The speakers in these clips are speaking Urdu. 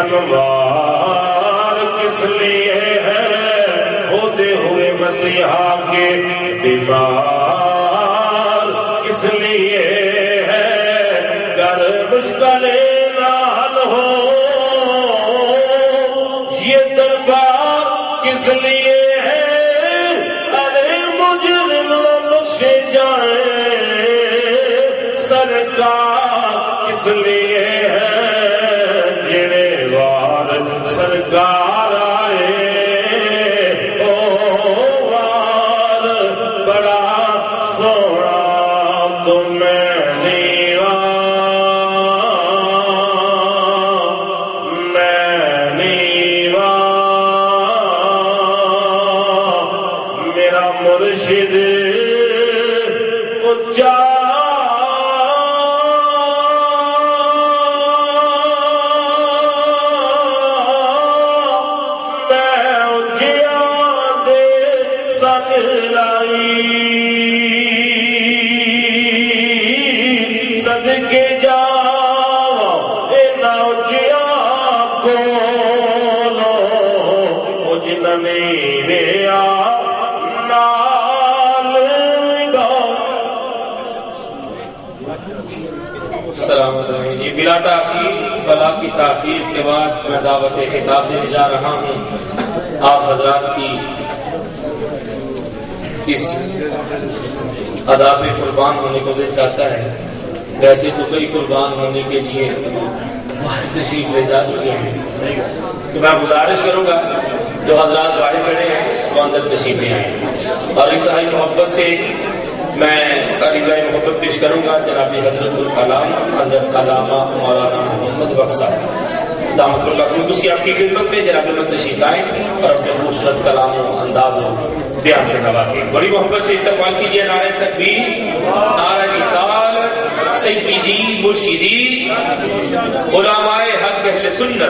انوار کس لیے ہے ہوتے ہوئے مسیحا کے بیمار کس لیے ہے گر مشکل نال ہو یہ دربار کس لیے ہے ارے مجرم بخشے جائے سرکار کس لیے ہے سرکار آئے او وار بڑا سونا تم نیوا میرا مرشد اچا صدقے جاؤ اے نوچیا کولو او جننے ویا نال گا. السلام علیکم جی. بلا تاخیر بلا کی تاخیر کے بعد میں دعوت خطاب دینے جا رہا ہوں. آپ حضرات کی اس ادا پہ قربان ہونے کو دل چاہتا ہے. ویسے تو کئی قربان ہونے کے لیے باہر تشریف لے جا چکے ہیں تو میں گزارش کروں گا جو حضرات باہر کھڑے ہیں وہ اندر تشریف لے آئیں اور انتہائی محبت سے میں عریضۂ محبت پیش کروں گا جناب حضرت الکلام حضرت علامہ مولانا محمد بخش صاحب دامت اللہ قدوسی آپ کی خدمت میں جناب میں تشریف لائیں اور اپنے خوبصورت کلام و انداز و بیان سے نوازیں. بڑی محبت سے استقبال کیجیے. نعرہ تکبیر، نعرہ رسالت، سیدی مرشدی علماء حق اہل سنت.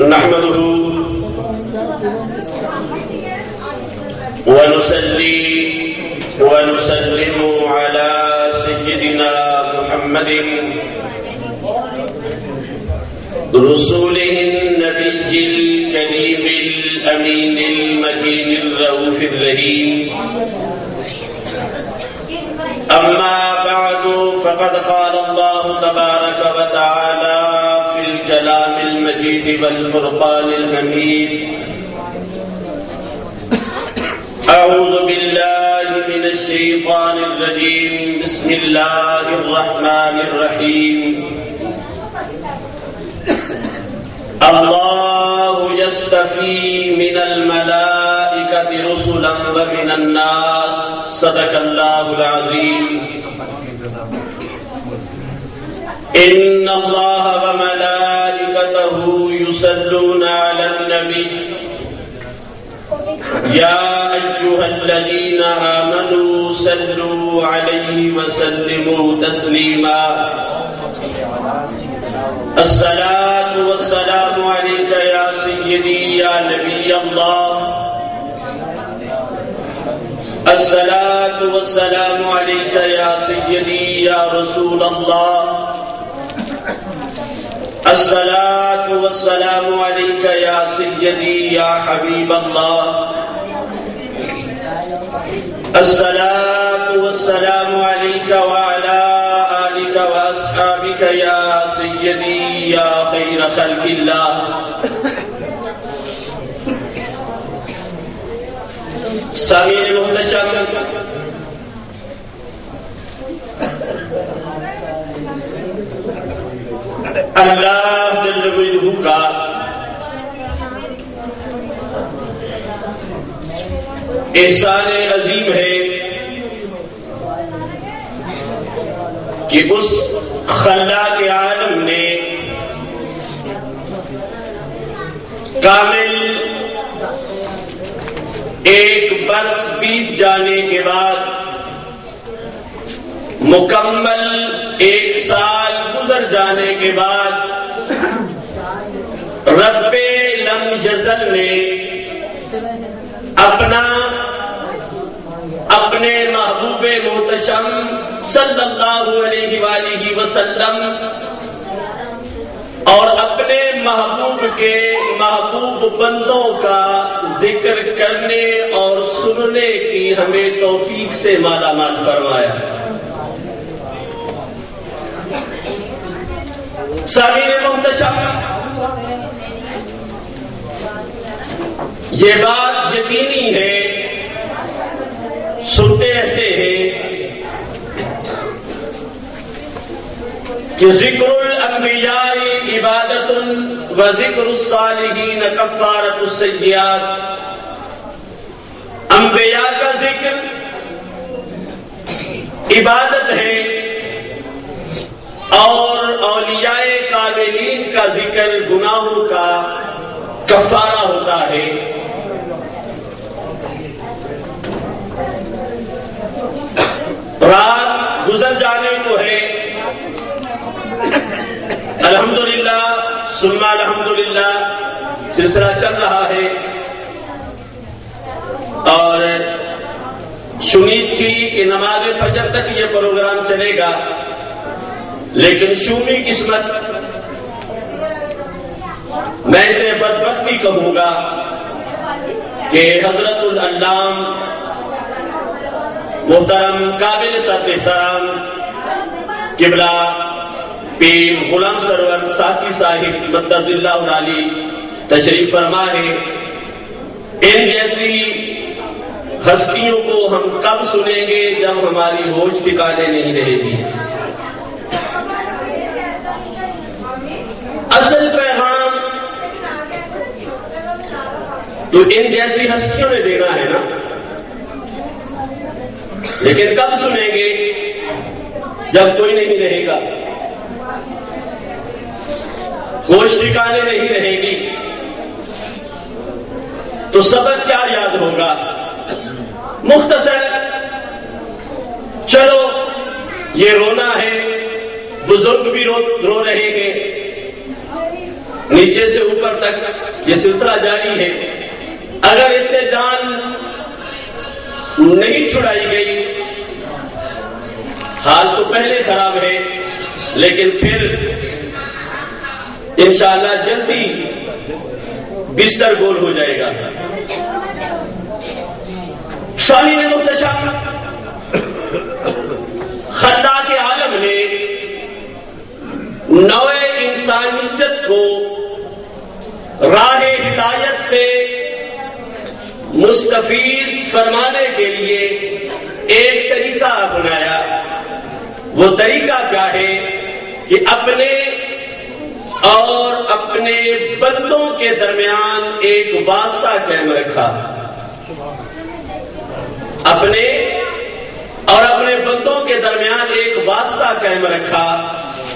نحمده ونصلي ونسلم على سيدنا محمد رسوله النبي الكريم الأمين المكين الرؤوف الرحيم. أما بعد فقد قال الله تبارك وتعالى في الكلام المجيد والفرقان الحميد: أعوذ بالله من الشيطان الرجيم بسم الله الرحمن الرحيم. الله يستفي من الملائكة رسلا ومن الناس صدق الله العظيم. إن الله وملائكته يصلون على النبي يا أيها الذين آمنوا صلوا عليه وسلموا تسليما. الصلاة والسلام عليك يا سيدي يا نبي الله. الصلاة والسلام عليك يا سيدي يا رسول الله. الصلاة والسلام عليك يا سيدي يا حبيب الله. الصلاة والسلام عليك وعلى یا سیدی یا خیر خلق اللہ. سامعین محتشم، اللہ جل وجہ کا احسان عظیم ہے کہ اس خلاق عالم نے کامل ایک برس بیت جانے کے بعد مکمل ایک سال گزر جانے کے بعد رب لم یزل نے اپنے محبوب محتشم صلی اللہ علیہ وآلہ وسلم اور اپنے محبوب کے محبوب بندوں کا ذکر کرنے اور سننے کی ہمیں توفیق سے مالا مال فرمایا. سامعین محتشم، یہ بات یقینی ہے، سنتے رہتے ہیں کہ ذکر الانبیاء عبادت و ذکر الصالحین کفارۃ السیئات. انبیاء کا ذکر عبادت ہے اور اولیاء کاملین کا ذکر گناہوں کا کفارہ ہوتا ہے. رات گزر جانے کو ہے، الحمدللہ ثم الحمدللہ سلسلہ چل رہا ہے، اور امید تھی کہ نماز فجر تک یہ پروگرام چلے گا، لیکن شومی قسمت، میں اسے بدبختی کہوں گا کہ حضرت العلام محترم قابل سب احترام قبلہ پیر غلام سرور ساقی صاحب مدد اللہ علی تشریف فرما ہے. ان جیسی ہستیوں کو ہم کب سنیں گے جب ہماری ہوش ٹھکانے نہیں رہے گی. اصل پیغام تو ان جیسی ہستیوں نے دینا ہے نا، لیکن کب سنیں گے جب کوئی نہیں رہے گا، ہوش ٹھکانے نہیں رہے گی، تو سبق کیا یاد ہوگا؟ مختصر، چلو یہ رونا ہے، بزرگ بھی رو رہے ہیں، نیچے سے اوپر تک یہ سلسلہ جاری ہے. اگر اس سے جان نہیں چھڑائی گئی، حال تو پہلے خراب ہے، لیکن پھر انشاءاللہ جلدی بستر گول ہو جائے گا. سامعین محتشم، خلاق عالم نے نوع انسانیت کو راہ ہدایت سے مستفیض فرمانے کے لیے ایک طریقہ اپنایا. وہ طریقہ کیا ہے کہ اپنے اور اپنے بندوں کے درمیان ایک واسطہ قائم رکھا. اپنے اور اپنے بندوں کے درمیان ایک واسطہ قائم رکھا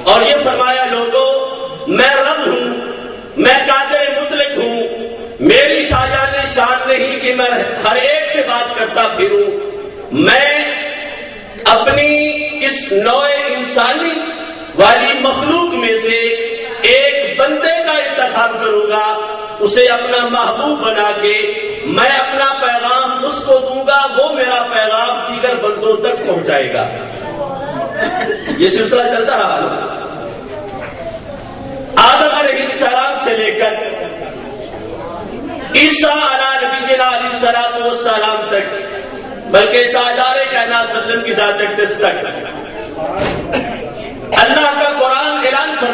اور یہ فرمایا، لوگوں میں رب ہوں، میں قادر مطلق ہوں، میری شایان شان نہیں کہ میں ہر ایک سے بات کرتا پھروں، میں اپنی اس نوع انسانی والی مخلوق میں سے ایک بندے کا انتخاب کروں گا، اسے اپنا محبوب بنا کے میں اپنا پیغام اس کو دوں گا، وہ میرا پیغام دیگر بندوں تک پہنچائے گا. یہ سلسلہ چلتا رہا آدم علیہ السلام سے لے کر عیسیٰ علیہ نبینا علیہ الصلوۃ والسلام تک، بلکہ تاجدار کائنات صلی اللہ علیہ وسلم کی ذات اقدس تک. اللہ کا قرآن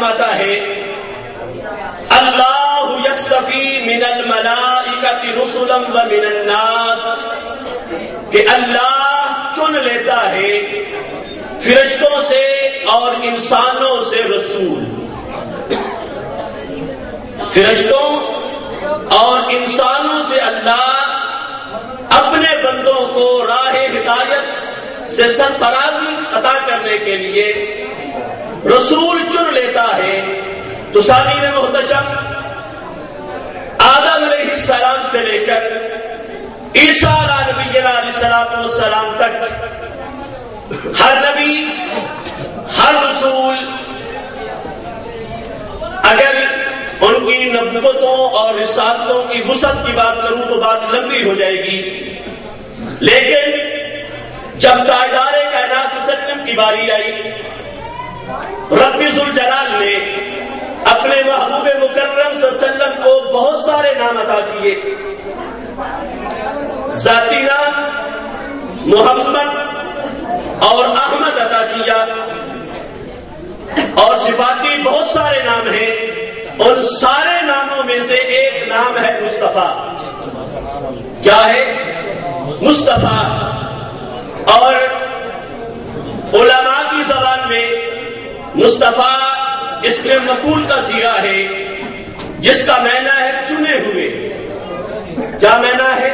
فرماتا ہے اللہ یصطفی من الملائکۃ رسلا ومن الناس، کہ اللہ چن لیتا ہے فرشتوں سے اور انسانوں سے رسول، فرشتوں اور انسانوں سے اللہ اپنے بندوں کو راہ ہدایت سے سرفرازی عطا کرنے کے لیے رسول چن لیتا ہے۔ تو سامعین محتشم، آدم علیہ السلام سے لے کر عیسیٰ علیہ السلام تک ہر نبی، ہر رسول، اگر ان کی نبوتوں اور رسالتوں کی وسعت کی بات کروں تو بات لمبی ہو جائے گی، لیکن جب تاجدار کائنات صلی اللہ علیہ وسلم کی باری آئی، رب ذوالجلال نے اپنے محبوب مکرم صلی اللہ علیہ وسلم کو بہت سارے نام عطا کیے، ذاتی نام محمد اور احمد عطا کیا، اور صفاتی بہت سارے نام ہیں۔ ان سارے ناموں میں سے ایک نام ہے مصطفیٰ۔ کیا ہے؟ مصطفیٰ۔ اور علماء کی زبان میں مصطفیٰ اسم مفعول کا صیغہ ہے، جس کا معنی ہے چنے ہوئے۔ کیا معنی ہے؟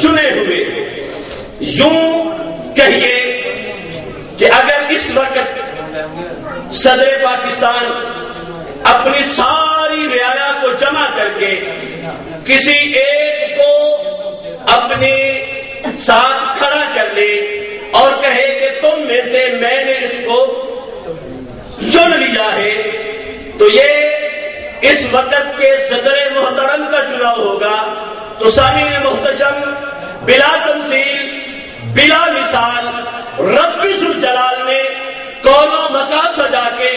چنے ہوئے۔ یوں کہیے کہ اگر اس وقت صدر پاکستان اپنی ساری رعایا کو جمع کر کے کسی ایک کو اپنے ساتھ کھڑا کر لے اور کہے کہ تم میں سے میں نے اس کو چن لیا ہے، تو یہ اس وقت کے صدر محترم کا چناؤ ہوگا۔ تو سامعین محتشم، بلا تمثیل، بلا مثال، رب ذوالجلال نے کون و مکان سجا کے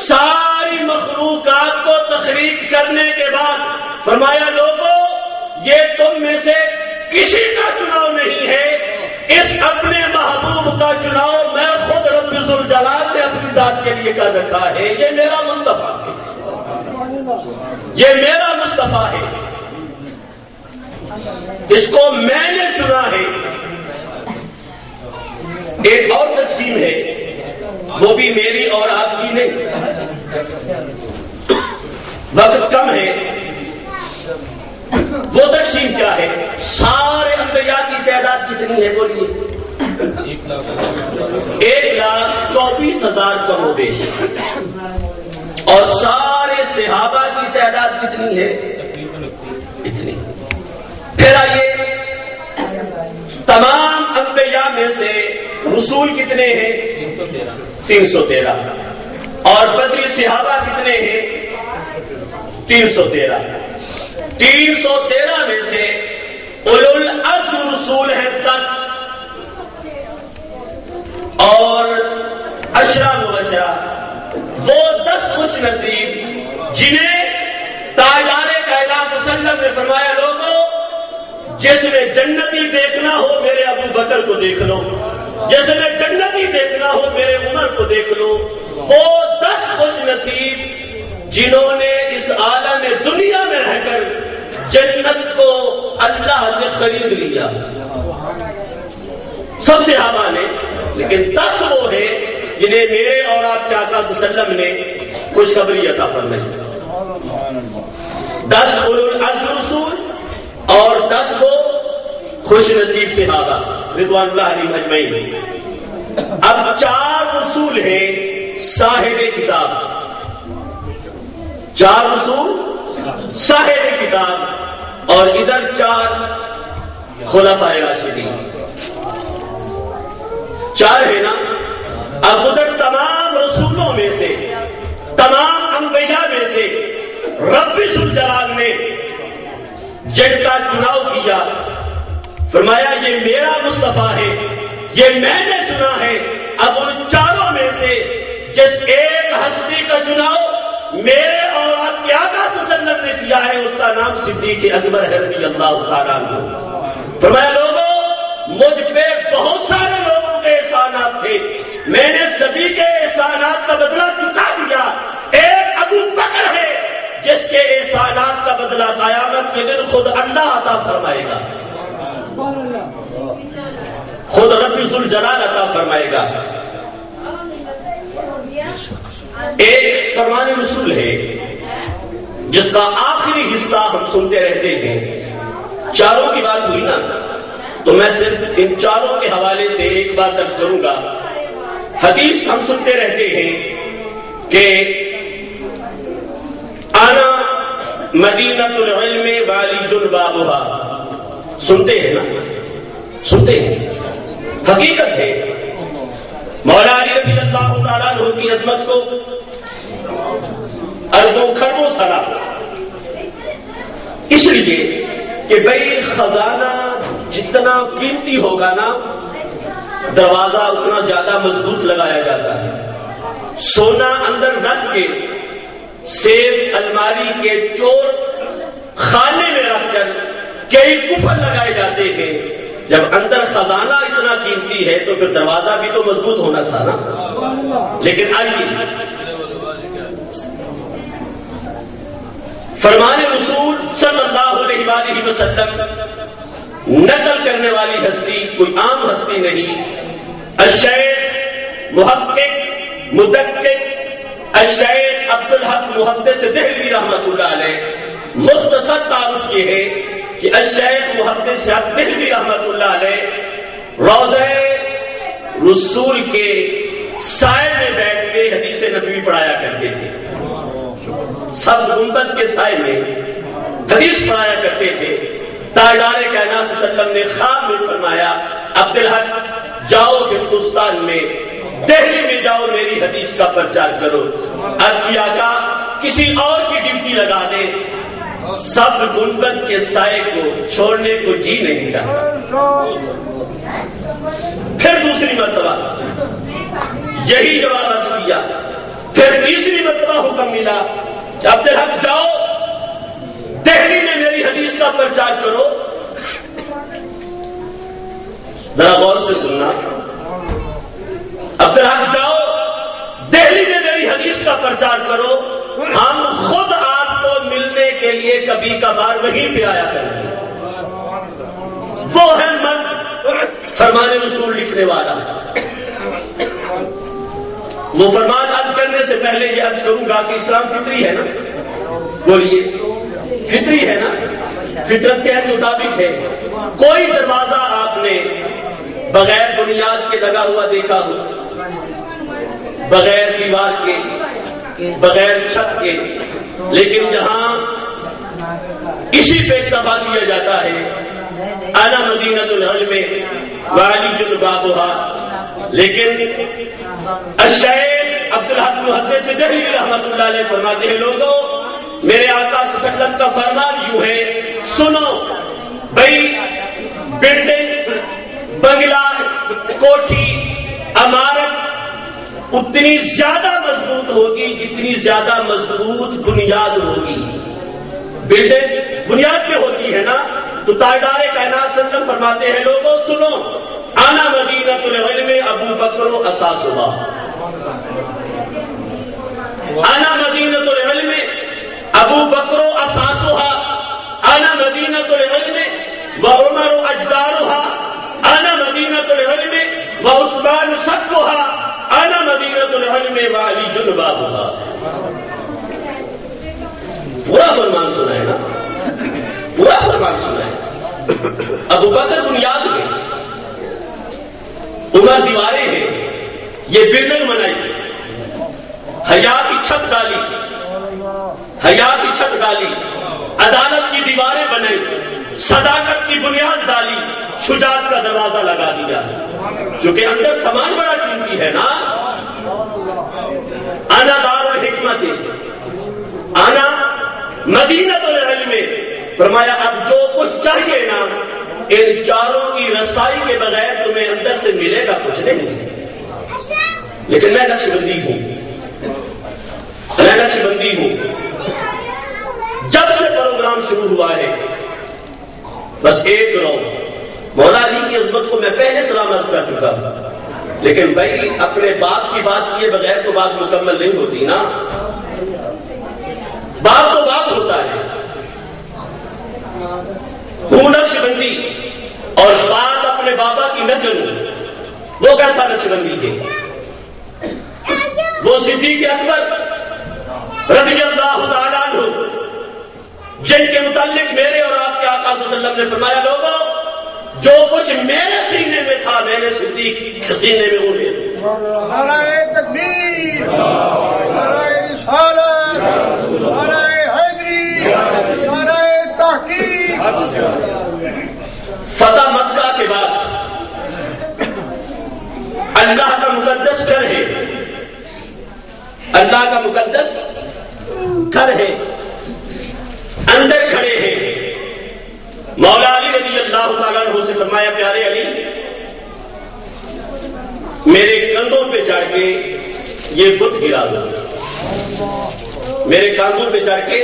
ساری مخلوقات کو تخلیق کرنے کے بعد فرمایا لوگوں، یہ تم میں سے کسی کا چناؤ نہیں ہے، اس اپنے محبوب کا چناؤ میں خود رب ذوالجلال نے اپنی ذات کے لیے کر رکھا ہے۔ یہ میرا مصطفیٰ ہے، یہ میرا مصطفیٰ ہے، اس کو میں نے چنا ہے۔ ایک اور تقسیم ہے، وہ بھی میری اور آپ کی نہیں، وقت کم ہے۔ وہ تقسیم کیا ہے؟ سارے انبیاء کی تعداد کتنی ہے بولیے؟ 1,24,000 کم و بیش۔ اور سارے صحابہ کی تعداد کتنی ہے؟ اتنی۔ پھر آئیے، تمام انبیاء میں سے رسول کتنے ہیں؟ 313۔ اور بدری صحابہ کتنے ہیں؟ 313۔ 313 میں سے اولو العزم رسول ہیں 10، اور عشرہ مبشرہ، وہ 10 خوش نصیب جنہیں تاجدار کائنات صلی اللہ علیہ وسلم نے فرمایا لوگوں، جس میں جنتی دیکھنا ہو میرے ابو بکر کو دیکھ لو، جس میں جنتی دیکھنا ہو میرے عمر کو دیکھ لو۔ وہ 10 خوش نصیب جنہوں نے اس عالم دنیا میں رہ کر جنت کو اللہ سے خرید لیا، سب صحابہ نے، لیکن 10 وہ ہیں جنہیں میرے اور آپ کے آقا صلی اللہ علیہ وسلم نے خوشخبری عطا فرمائی۔ 10 اولو العزم رسول اور 10 وہ خوش نصیب صحابہ رضوان اللہ علیہم اجمعین۔ اب 4 رسول ہیں صاحب کتاب، 4 رسول صاحب کتاب، اور ادھر 4 خلفائے راشدین، 4 ہے نا۔ اب ادھر تمام رسولوں میں سے، تمام انبیاء میں سے رب ذوالجلال نے جن کا چناؤ کیا، فرمایا یہ میرا مصطفیٰ ہے، یہ میں نے چنا ہے۔ اب ان 4 میں سے جس ایک ہستی کا چناؤ میرے اور آپ کے آقا صلی اللہ علیہ وسلم نے کیا ہے، اس کا نام صدیق اکبر ہے رضی اللہ تعالیٰ عنہ۔ فرمایا لوگوں، مجھ پہ بہت سارے لوگوں کے احسانات تھے، میں نے سبھی کے احسانات کا بدلہ چکا دیا، قیامت کے دن خود اللہ عطا فرمائے گا، خود رب ذوالجلال عطا فرمائے گا۔ ایک فرمان رسول ہے جس کا آخری حصہ ہم سنتے رہتے ہیں۔ چاروں کی بات ہوئی نا، تو میں صرف ان چاروں کے حوالے سے ایک بات عرض کروں گا۔ حدیث ہم سنتے رہتے ہیں کہ آنا مدینۃ العلم والیج بابھا، سنتے ہیں نا، سنتے ہیں، حقیقت ہے۔ مولا علی رضی اللہ تعالیٰ عنہ کی عظمت کو اربوں خربوں سلام، اس لیے کہ بھئی خزانہ جتنا قیمتی ہوگا نا، دروازہ اتنا زیادہ مضبوط لگایا جاتا ہے۔ سونا اندر رکھ کے، سیف الماری کے چور خانے میں رکھ کر کئی قفل لگائے جاتے ہیں، جب اندر خزانہ اتنا قیمتی ہے تو پھر دروازہ بھی تو مضبوط ہونا تھا نا۔ لیکن آئیے فرمان رسول صلی اللہ علیہ وآلہ وسلم نقل کرنے والی ہستی کوئی عام ہستی نہیں، الشیخ محقق مدقق الشیخ عبدالحق محدث دہلوی رحمۃ اللہ علیہ مختصر تعارف یہ ہے کہ الشیخ محدث دہلوی رحمۃ اللہ علیہ روضہ رسول کے سائے میں بیٹھ کے حدیث نبوی پڑھایا کرتے تھے، سب گنبد کے سائے میں حدیث پڑھایا کرتے تھے۔ تاجدار کائنات صلی اللہ علیہ وسلم نے خواب میں فرمایا عبدالحق جاؤ ہندوستان میں، دہلی میں جاؤ، میری حدیث کا پرچار کرو۔ اب کیا آقا کسی اور کی ڈیوٹی لگا دے، سب گنبد کے سائے کو چھوڑنے کو جی نہیں چاہتا۔ پھر دوسری مرتبہ یہی جواب عرض کیا، پھر تیسری مرتبہ حکم ملا کہ عبدالحق جاؤ دہلی میں میری حدیث کا پرچار کرو۔ ذرا غور سے سننا، عبدالحق جاؤ دہلی میں میری حدیث کا پرچار کرو، ہم خود آپ کو ملنے کے لیے کبھی کبھار وہیں پہ آیا کریں گے۔ وہ ہے مرد فرمان رسول لکھنے والا۔ وہ فرمان عرض کرنے سے پہلے یہ عرض کروں گا کہ اسلام فطری ہے نا، بولیے فطری ہے نا، فطرت کے مطابق ہے۔ کوئی دروازہ آپ نے بغیر بنیاد کے لگا ہوا دیکھا ہو، بغیر دیوار کے، بغیر چھت کے، لیکن جہاں اسی پہ اکتفا کیا جاتا ہے انا مدینۃ العلم والیج بابھا۔ لیکن الشیخ عبدالحق محدث دہلوی رحمۃ اللہ علیہ فرماتے ہیں لوگوں میرے آقا صلی اللہ علیہ وسلم کا فرمان یوں ہے، سنو بھائی بلڈنگ، بنگلہ، کوٹھی، عمارت اتنی زیادہ مضبوط ہوگی جتنی زیادہ مضبوط بنیاد ہوگی۔ بلڈنگ بنیاد پہ ہوتی ہے نا، تو تاجدار کائنات صلی اللہ علیہ وسلم فرماتے ہیں لوگوں سنو، انا مدینۃ العلم ابو بکر اساسها، انا مدینۃ العلم ابو بکر اساسها، انا مدینۃ العلم وعمر اجدارها، انا مدینۃ العلم وعثمان سقفها، انا مدینۃ العلم وعلی بابھا۔ پورا فرمان سنا ہے نا، پورا فرمان سنا ہے۔ ابو بکر بنیاد ہے، عمر دیواریں ہیں، یہ بلڈنگ بنائی، حیا کی چھت ڈالی، حیا کی چھت ڈالی، عدالت کی دیواریں بنائی، صداقت کی بنیاد ڈالی، شجاعت کا دروازہ لگا دیا، چونکہ اندر سامان بڑا قیمتی ہے نا۔ انا دار الحکمت، انا مدینۃ العلم، فرمایا اب جو کچھ چاہیے نا ان چاروں کی رسائی کے بغیر تمہیں اندر سے ملے گا کچھ نہیں۔ لیکن میں نقش بندی ہوں، میں نقش بندی ہوں، جب سے پروگرام شروع ہوا ہے بس ایک رو مولا علی کی عظمت کو میں پہلے سلامت کر چکا، لیکن بھائی اپنے باپ کی بات کیے بغیر تو بات مکمل نہیں ہوتی نا، باپ تو باپ ہوتا ہے۔ ہوں نقش بندی اور بات اپنے بابا کی نہ کروں، وہ کیسا نقش بندی ہے؟ وہ صدیق اکبر رضی اللہ تعالیٰ عنہ جن کے متعلق میرے اور آپ کے آقا صلی اللہ علیہ وسلم نے فرمایا، لوگوں جو کچھ میرے سینے میں تھا میں نے صدیق کے سینے میں انہیں نعرہ تکبیر، نعرہ رسالت، نعرہ حیدری، نعرہ تحقیق۔ فتح مکہ کے بعد اللہ کا مقدس گھر ہے، اللہ کا مقدس گھر ہے، اندر کھڑے ہیں مولا علی رضی اللہ تعالیٰ عنہ سے فرمایا، پیارے علی میرے کندھوں پہ چڑھ کے یہ بت گرا دو، میرے کاندھوں پہ چڑھ کے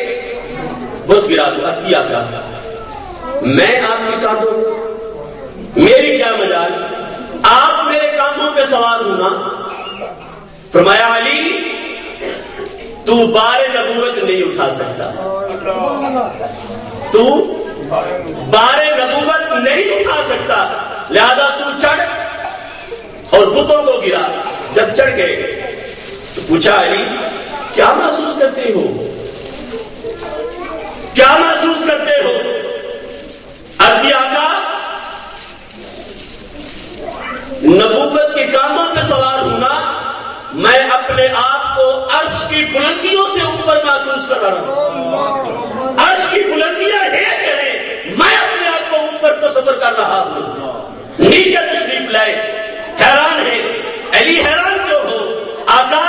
بت گرا دو۔ اب کیا کہا، میں آپ کے کاندھوں، میری کیا مجال، آپ میرے کاندھوں پہ سوار ہونا۔ فرمایا علی تو بار نبوت نہیں اٹھا سکتا، تو بار نبوت نہیں اٹھا سکتا، لہذا تو چڑھ اور بتوں کو گرا۔ جب چڑھ گئے تو پوچھا علی کیا محسوس کرتے ہو، کیا محسوس کرتے ہو؟ اب کی آقا نبوت کے کاندھوں پہ سوار ہونا، میں اپنے آپ کو عرش کی بلندیوں سے اوپر محسوس کر رہا ہوں، عرش کی بلندیاں ہیں کہ نہیں، میں اپنے آپ کو اوپر تصور کر رہا ہوں۔ نیچے تشریف لائے، حیران ہے علی، حیران کیوں ہو؟ آقا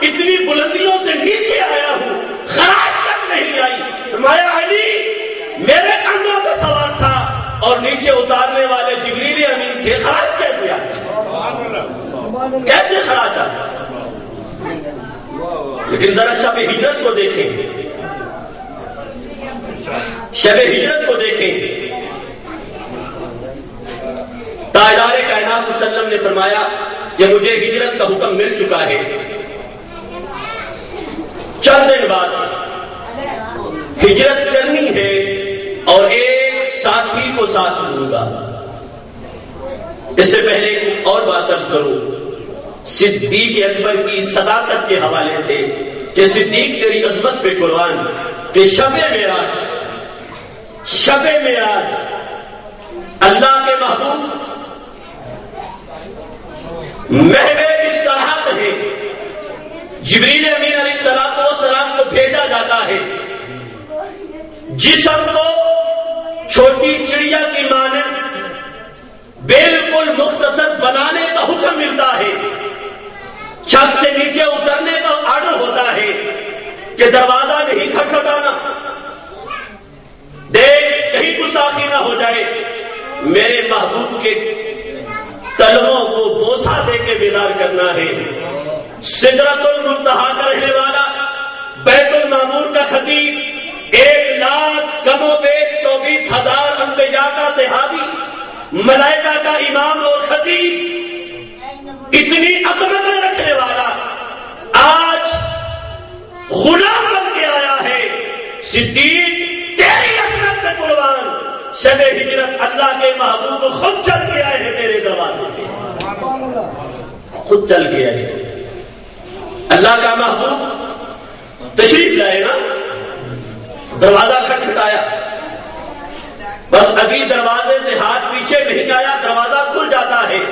اتنی بلندیوں سے نیچے آیا ہوں، خراج تک نہیں آئی۔ فرمایا علی میرے کندھوں پہ سوار تھا اور نیچے اتارنے والے جبریل امین تھے، خراج کیسے آیا، کیسے خراج آیا؟ لیکن ذرا شب ہجرت کو دیکھیں، شب ہجرت کو دیکھیں، تاجدار کائنات صلی اللہ علیہ وسلم نے فرمایا کہ مجھے ہجرت کا حکم مل چکا ہے، چند دن بعد ہجرت کرنی ہے اور ایک ساتھی کو ساتھ لوں گا۔ اس سے پہلے اور بات عرض کروں صدیق اکبر کی صداقت کے حوالے سے کہ صدیق تیری عظمت پہ قربان، کہ شب معراج اللہ کے محبوب محو استراحت ہے، جبریل امین علیہ الصلوۃ والسلام کو بھیجا جاتا ہے، جسم کو چھوٹی چڑیا کی مانند بالکل مختصر بنانے کا حکم ملتا ہے، چھت سے نیچے اترنے کا آرڈر ہوتا ہے کہ دروازہ نہیں کھٹکھٹانا، دیکھ کہیں گستاخی نہ ہو جائے۔ میرے محبوب کے تلووں کو بوسہ دے کے بیدار کرنا ہے۔ سدرۃ المنتہا کا رہنے والا، بیت المعمور کا خطیب، 1,00,000 کم و بیش 24,000 انبیاء کا صحابی، ملائکہ کا امام اور خطیب، اتنی عظمت رکھنے والا آج غلام بن کے آیا ہے۔ صدیق تیری عظمت میں قربان، شب ہجرت اللہ کے محبوب خود چل کے آئے ہیں تیرے دروازے پہ، خود چل کے آئے۔ اللہ کا محبوب تشریف لائے نا، دروازہ کھٹکھٹایا، بس ابھی دروازے سے ہاتھ پیچھے نہیں آیا، دروازہ کھل جاتا ہے۔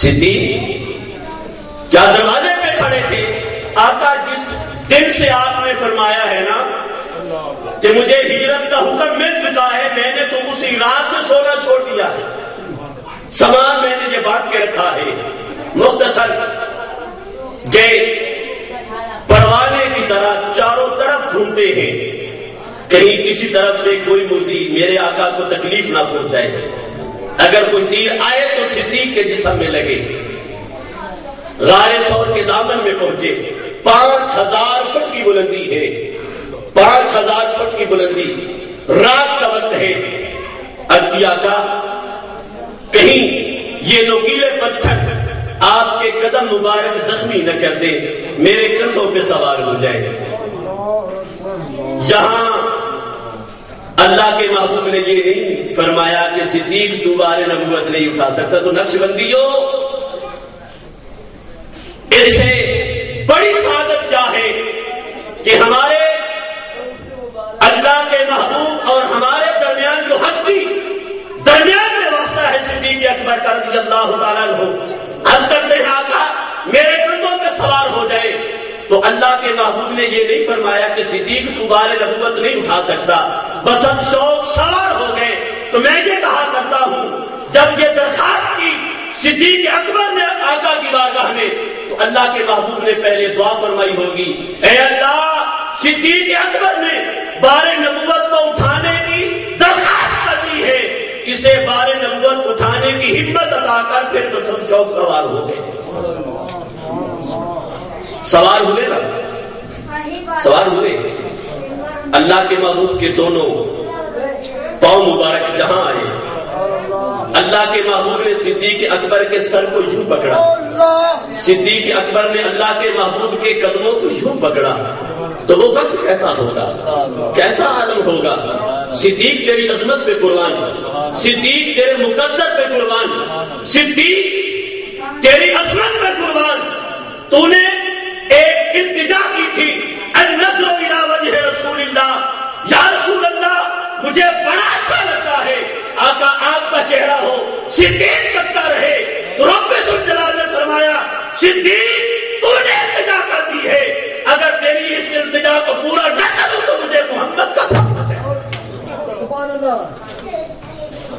صدیق کیا دروازے پہ کھڑے تھے؟ آقا جس دن سے آپ نے فرمایا ہے نا کہ مجھے ہجرت کا حکم مل چکا ہے، میں نے تو اسی رات سے سونا چھوڑ دیا ہے، سامان میں نے یہ بات کے رکھا ہے، مختصر گئے پروانے کی طرح چاروں طرف گھومتے ہیں، کہیں کسی طرف سے کوئی مزید میرے آقا کو تکلیف نہ پہنچائے، اگر کوئی تیر آئے تو صدیق کے جسم میں لگے۔ غار ثور کے دامن میں پہنچے، 5,000 فٹ کی بلندی ہے، 5,000 فٹ کی بلندی، رات کا وقت ہے۔ اب آقا کہیں یہ نوکیلے پتھر آپ کے قدم مبارک زخمی نہ کر دے، میرے کندھوں پہ سوار ہو جائے۔ یہاں اللہ کے محبوب نے یہ نہیں فرمایا کہ صدیق دوبارہ نبوت نہیں اٹھا سکتا. تو نقش بندیوں، اس سے بڑی سعادت کیا ہے کہ ہمارے اللہ کے محبوب اور ہمارے درمیان جو ہستی درمیان میں واسطہ ہے صدیق اکبر کا رضی اللہ تعالیٰ عنہ، ہم کرتے ہیں آقا میرے کندھوں پہ سوار ہو جائے. تو اللہ کے محبوب نے یہ نہیں فرمایا کہ صدیق دوبارہ نبوت نہیں اٹھا سکتا، بس ہم شوق سوار ہو گئے. تو میں یہ کہا کرتا ہوں جب یہ درخواست کی صدیق اکبر نے آقا کی بارگاہ میں، تو اللہ کے محبوب نے پہلے دعا فرمائی ہوگی، اے اللہ صدیق اکبر نے بار نبوت کو اٹھانے کی درخواست کر دی ہے، اسے بار نبوت اٹھانے کی ہمت عطا کر. پھر تو سب شوق سوار ہو گئے. سوار ہوئے نا، سوار ہوئے. اللہ کے محبوب کے دونوں پاؤں مبارک جہاں آئے، اللہ کے محبوب نے صدیق اکبر کے سر کو یوں پکڑا، صدیق اکبر نے اللہ کے محبوب کے قدموں کو یوں پکڑا. تو وہ وقت کیسا ہوگا، کیسا عالم ہوگا. صدیق تیری عظمت پہ قربان، صدیق تیرے مقدر پہ قربان، صدیق تیری عظمت پہ قربان. تو نے ایک التجا کی تھی، النظر الی وجہ رسول اللہ، یا رسول اللہ مجھے بڑا اچھا لگتا ہے آقا آپ کا چہرہ ہو، صدیق کرتا رہے. تو رب ذوالجلال نے فرمایا صدیق تو نے التجا کر دی ہے، اگر تیری اس التجا کو پورا نہ کروں تو مجھے محمد کا محبت ہے.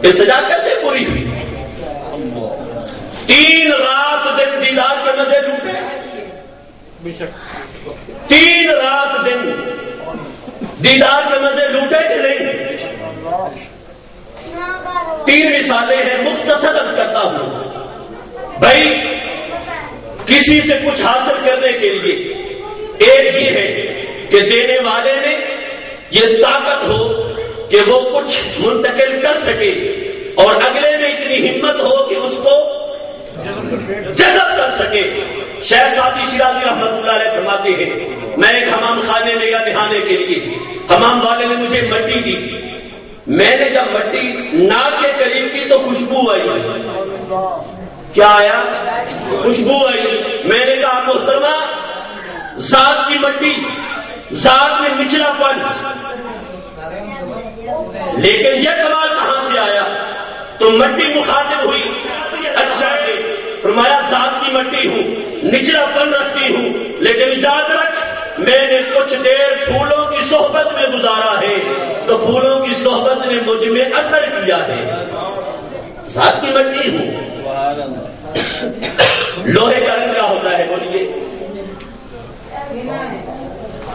التجا کیسے پوری ہوئی؟ 3 رات دن دیدار کے مزے لوٹے، 3 رات دن دیدار کے مزے لوٹے کہ نہیں؟ 3 مثالیں ہیں، مختصر کرتا ہوں. بھائی کسی سے کچھ حاصل کرنے کے لیے ایک یہ ہے کہ دینے والے میں یہ طاقت ہو کہ وہ کچھ منتقل کر سکے، اور اگلے میں اتنی ہمت ہو کہ اس کو جذب کر سکے. شیخ سعدی شیرازی رحمت اللہ علیہ فرماتے ہیں، میں ایک حمام خانے میں گیا نہانے کے لیے، حمام والے نے مجھے مٹی دی، میں نے جب مٹی ناک کے قریب کی تو خوشبو آئی. کیا آیا؟ خوشبو آئی. میں نے کہا محترمہ ذات کی مٹی، ذات میں نچلا پن، لیکن یہ کمال کہاں سے آیا؟ تو مٹی مخاطب ہوئی. اچھا فرمایا ذات کی مٹی ہوں، نچلا پن رکھتی ہوں، لیکن یاد رکھ میں نے کچھ دیر پھولوں کی صحبت میں گزارا ہے، تو پھولوں کی صحبت نے مجھ میں اثر کیا ہے. ذات کی مٹی ہوں. لوہے کا رنگ کیا ہوتا ہے بولیے؟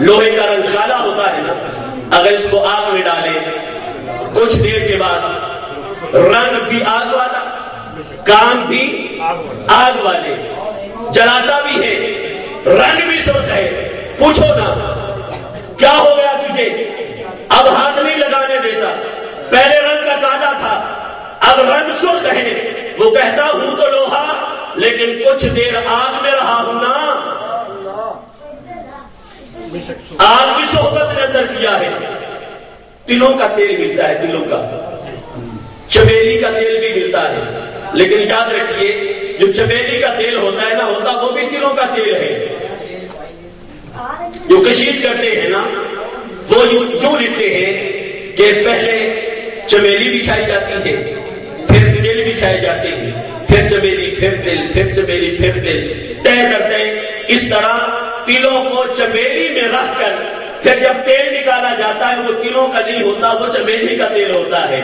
لوہے کا رنگ کالا ہوتا ہے نا، اگر اس کو آگ میں ڈالے کچھ دیر کے بعد رنگ بھی آگ والا، کام بھی آگ والے، جلاتا بھی ہے، رنگ بھی سرخ ہے. پوچھو نا کیا ہو گیا تجھے؟ اب ہاتھ نہیں لگانے دیتا، پہلے رنگ کا کالا تھا، اب رنگ سرخ ہے. وہ کہتا ہوں تو لوہا، لیکن کچھ دیر آگ میں رہا ہوں نا. آگ کی صحبت نے اثر کیا ہے. تلوں کا تیل ملتا ہے، تلوں کا، چمیلی کا تیل بھی ملتا ہے، لیکن یاد رکھیے جو چمیلی کا تیل ہوتا ہے نا، ہوتا وہ بھی تلوں کا تیل ہے. جو کشید کرتے ہیں نا وہ یوں لیتے ہیں کہ پہلے چمیلی بچھائی جاتی ہے، پھر تیل بچھائے جاتے ہیں، پھر چمیلی، پھر تیل، پھر چمیلی، پھر تیل، طے کرتے ہیں. اس طرح تلوں کو چمیلی میں رکھ کر پھر جب تیل نکالا جاتا ہے وہ تلوں کا نہیں ہوتا، وہ چمیلی کا تیل ہوتا ہے.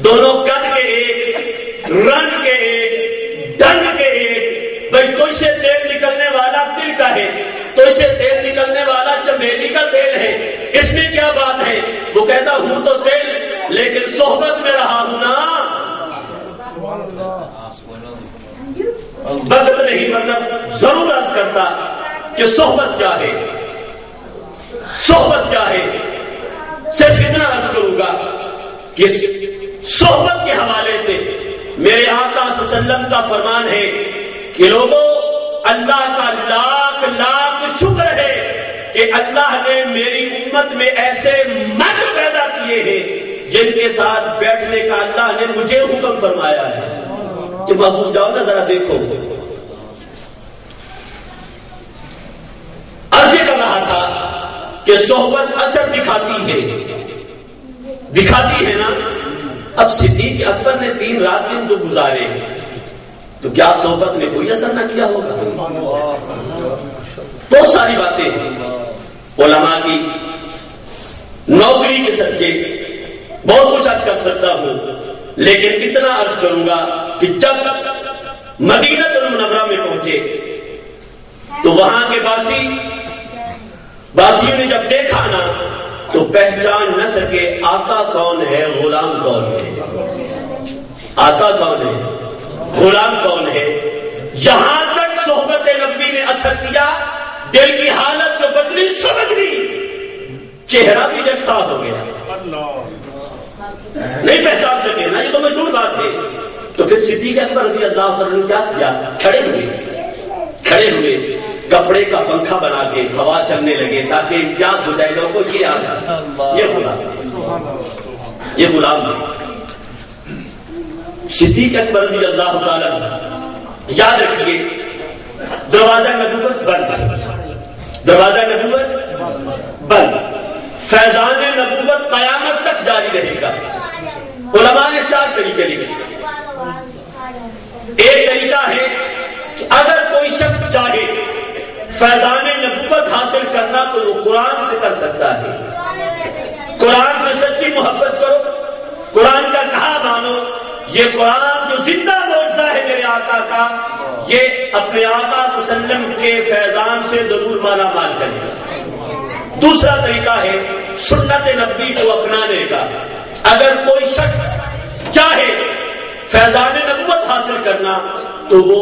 دونوں قد کے ایک، رنگ کے ایک، ڈنگ کے ایک. بھائی تو اس سے تیل نکلنے والا تل کا ہے، تو اس سے تیل نکلنے والا چمیلی کا تیل ہے. اس میں کیا بات ہے؟ وہ کہتا ہوں تو تیل، لیکن صحبت میں رہا ہوں نا. بدل نہیں، ورنہ ضرور عرض کرتا کہ صحبت کیا ہے، صحبت کیا ہے. صرف اتنا عرض کروں گا کہ صحبت کے حوالے سے میرے آقا صلی اللہ علیہ وسلم کا فرمان ہے کہ لوگوں اللہ کا لاکھ لاکھ شکر ہے کہ اللہ نے میری امت میں ایسے مرد پیدا کیے یہ ہیں جن کے ساتھ بیٹھنے کا اللہ نے مجھے حکم فرمایا ہے کہ محبوب جاؤ نا ذرا دیکھو. عرض کر رہا تھا کہ صحبت اثر دکھاتی ہے نا. اب صدیق اکبر نے 3 رات دن تو گزارے تو کیا صحبت نے کوئی اثر نہ کیا ہوگا؟ بہت ساری باتیں ہیں علماء کی نوکری کے صدقے بہت کچھ عرض کر سکتا ہوں، لیکن اتنا عرض کروں گا کہ جب مدینہ المنورہ میں پہنچے تو وہاں کے باسیوں نے جب دیکھا نا تو پہچان نہ سکے آقا کون ہے غلام کون ہے. آقا کون ہے غلام کون ہے. یہاں تک صحبت نبی نے اثر کیا، دل کی حالت تو بدلی سمجھ لی، چہرہ بھی یکساں ہو گیا. نہیں پہچان سکے نا، یہ تو مشہور بات ہے. تو پھر صدیق اکبر رضی اللہ تعالیٰ نے کیا کیا؟ کھڑے ہوئے کپڑے کا پنکھا بنا کے ہوا چلنے لگے تاکہ امتیاز ہو جائے لوگوں کو. یہ غلام ہے صدیق اکبر رضی اللہ تعالیٰ. یاد رکھیے دروازہ نبوت بند، فیضان نبوت قیامت تک جاری رہے گا. علماء نے 4 طریقے لکھے. ایک طریقہ ہے کہ اگر کوئی شخص چاہے فیضان نبوت حاصل کرنا تو وہ قرآن سے کر سکتا ہے. قرآن سے سچی محبت کرو، قرآن کا کہا مانو. یہ قرآن جو زندہ معجزہ ہے میرے آقا کا، یہ اپنے آقا صلی اللہ علیہ وسلم کے فیضان سے ضرور مالا مال کرے گا. دوسرا طریقہ ہے سنت نبی کو اپنانے کا. اگر کوئی شخص چاہے فیضان نبوت حاصل کرنا تو وہ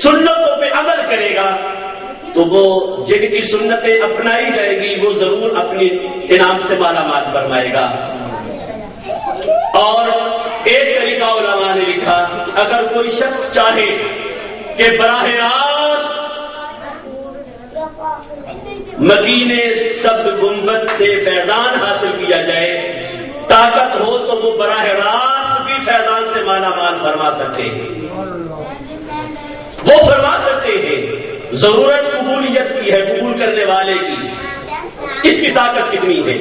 سنتوں پہ عمل کرے گا، تو وہ جن کی سنتیں اپنائی جائے گی وہ ضرور اپنی انعام سے مالا مال فرمائے گا. اور ایک طریقہ علماء نے لکھا کہ اگر کوئی شخص چاہے کہ براہ راست مکین سبز گنبد سے فیضان حاصل کیا جائے، طاقت ہو تو وہ براہ راست بھی فیضان سے مالا مال فرما سکتے ہیں. وہ فرما سکتے ہیں. ضرورت قبولیت کی ہے، قبول کرنے والے کی. اس کی طاقت کتنی ہے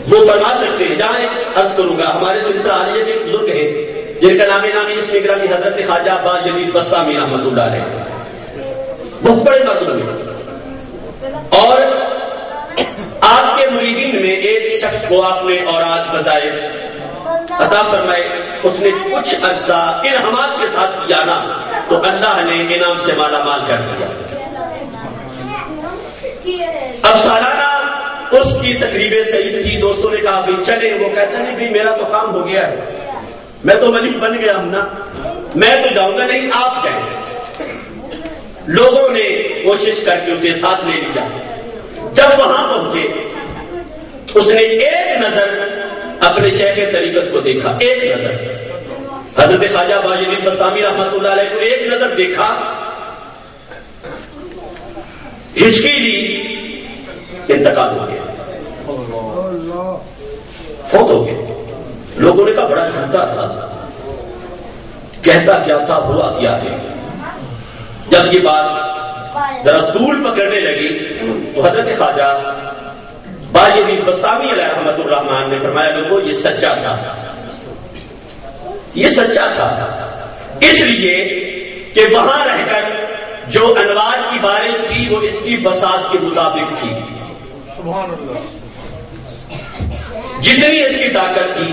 وہ فرما سکتے ہیں. جہاں عرض کروں گا ہمارے سلسلہ عالیہ کے بزرگ ہیں جن کا نامی اس میں گرامی حضرت خواجہ عباس جدید بستامی رحمۃ اللہ علیہ، بہت بڑے مرد ہیں. اور آپ کے مریدین میں ایک شخص کو آپ نے اوراد بظاہر عطا فرمائے، اس نے کچھ عرصہ انہمات کے ساتھ کیا نا تو اللہ نے انعام سے مالا مال کر دیا. اب سالانہ اس کی تقریب سعید تھی. دوستوں نے کہا بھائی چلے، وہ کہتا نہیں بھائی میرا تو کام ہو گیا ہے، میں تو ولی بن گیا ہوں نا، میں تو جاؤں گا نہیں، آپ کہیں. لوگوں نے کوشش کر کے اسے ساتھ لے لیا. جب وہاں پہنچے اس نے ایک نظر اپنے شیخ طریقت کو دیکھا. ایک نظر حضرت خواجہ عباس جدید بستامی رحمۃ اللہ علیہ کو ایک نظر دیکھا، ہچکی لی، انتقال ہو گیا، فوت ہو گیا. لوگوں نے کہا بڑا جھوٹا تھا، کہتا کیا تھا، ہوا کیا ہے. جب یہ بات ذرا طول پکڑنے لگی تو حضرت خواجہ عباس جدید بستامی علیہ رحمۃ الرحمان نے فرمایا لوگوں یہ سچا تھا، یہ سچا تھا اس لیے کہ وہاں رہ کر جو انوار کی بارش تھی وہ اس کی بساط کے مطابق تھی. جتنی اس کی طاقت تھی،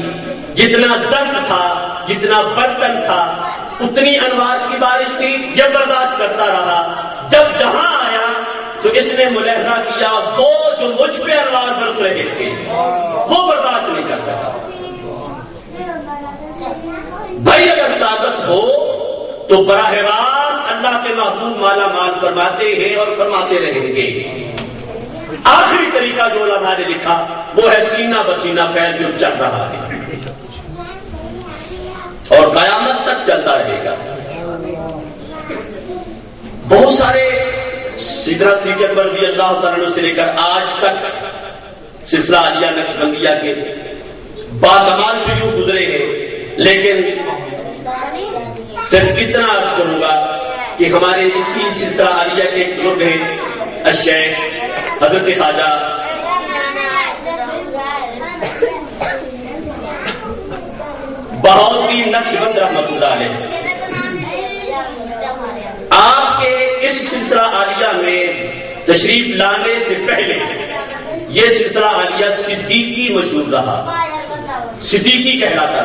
جتنا ظرف تھا، جتنا برتن تھا، اتنی انوار کی بارش تھی. یہ برداشت کرتا رہا. جب جہاں آیا تو اس نے ملاحظہ کیا وہ جو مجھ پہ انوار برس رہے تھے وہ برداشت نہیں کر سکا. بھائی اگر طاقت ہو تو براہ راست اللہ کے محبوب مالا مال فرماتے ہیں اور فرماتے رہیں گے. آخری طریقہ جو علماء نے لکھا وہ ہے سینہ بسینہ فیض جو چل رہا ہے اور قیامت تک چلتا رہے گا. بہت سارے سدرا صدیق اکبر رضی اللہ تعالیٰ سے لے کر آج تک سلسلہ عالیہ نقشبندیہ کے باکمال شیوخ گزرے ہیں، لیکن صرف اتنا عرض کروں گا کہ ہمارے اسی سلسلہ عالیہ کے ایک بزرگ ہیں الشیخ حضرت خواجہ بہاؤالدین نقشبند رحمۃ اللہ علیہ، آپ کے اس سلسلہ عالیہ میں تشریف لانے سے پہلے یہ سلسلہ عالیہ صدیقی مشہور رہا، صدیقی کہلاتا